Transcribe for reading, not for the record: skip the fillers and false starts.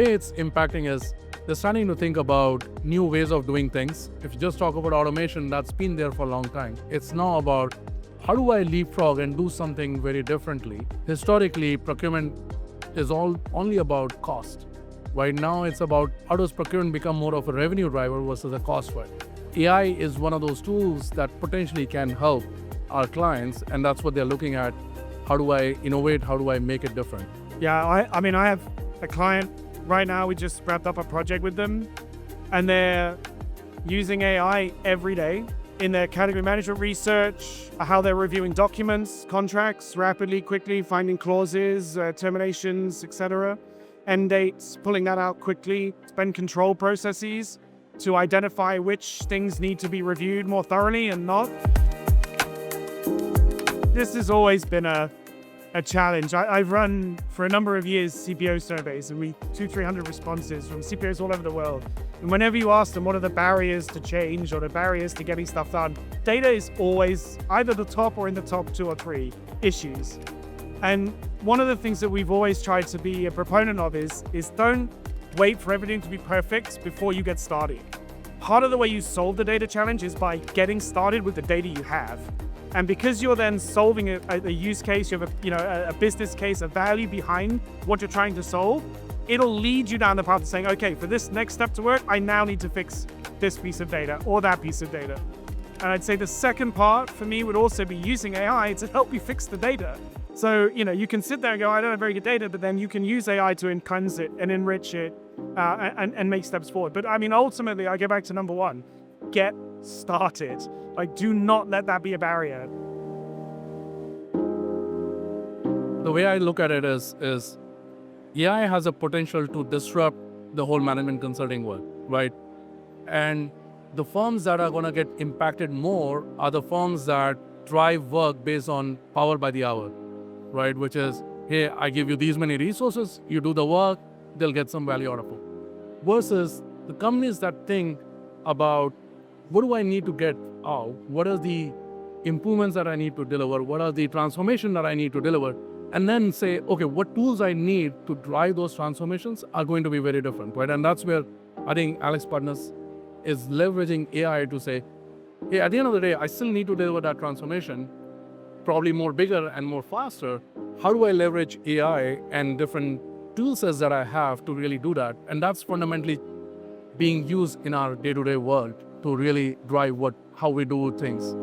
way it's impacting is they're starting to think about new ways of doing things. If you just talk about automation, that's been there for a long time. It's now about how do I leapfrog and do something very differently. Historically, procurement is only about cost. Right now, it's about how does procurement become more of a revenue driver versus a cost one. AI is one of those tools that potentially can help our clients, and that's what they're looking at. How do I innovate? How do I make it different? Yeah, I mean, I have a client right now. We just wrapped up a project with them, and they're using AI every day in their category management research, how they're reviewing documents, contracts rapidly, quickly, finding clauses, terminations, etc., end dates, pulling that out quickly, spend control processes to identify which things need to be reviewed more thoroughly and not. This has always been a challenge. I've run for a number of years CPO surveys, and we 200-300 responses from CPOs all over the world. And whenever you ask them what are the barriers to change or the barriers to getting stuff done, data is always either the top or in the top 2 or 3 issues. And one of the things that we've always tried to be a proponent of is don't wait for everything to be perfect before you get started. Part of the way you solve the data challenge is by getting started with the data you have. And because you're then solving a use case, you have a business case, a value behind what you're trying to solve, it'll lead you down the path of saying, okay, for this next step to work, I now need to fix this piece of data or that piece of data. And I'd say the second part for me would also be using AI to help you fix the data. So, you can sit there and go, I don't have very good data, but then you can use AI to cleanse it and enrich it and make steps forward. But I mean, ultimately, I go back to number one, get started. Like, do not let that be a barrier. The way I look at it is AI has a potential to disrupt the whole management consulting world, right? And the firms that are going to get impacted more are the firms that drive work based on power by the hour, right? Which is, hey, I give you these many resources, you do the work, they'll get some value out of it. Versus the companies that think about, what do I need to get out? What are the improvements that I need to deliver? What are the transformation that I need to deliver? And then say, okay, what tools I need to drive those transformations are going to be very different, right? And that's where I think AlixPartners is leveraging AI to say, hey, at the end of the day, I still need to deliver that transformation, probably more bigger and more faster. How do I leverage AI and different tool sets that I have to really do that? And that's fundamentally being used in our day-to-day world to really drive how we do things.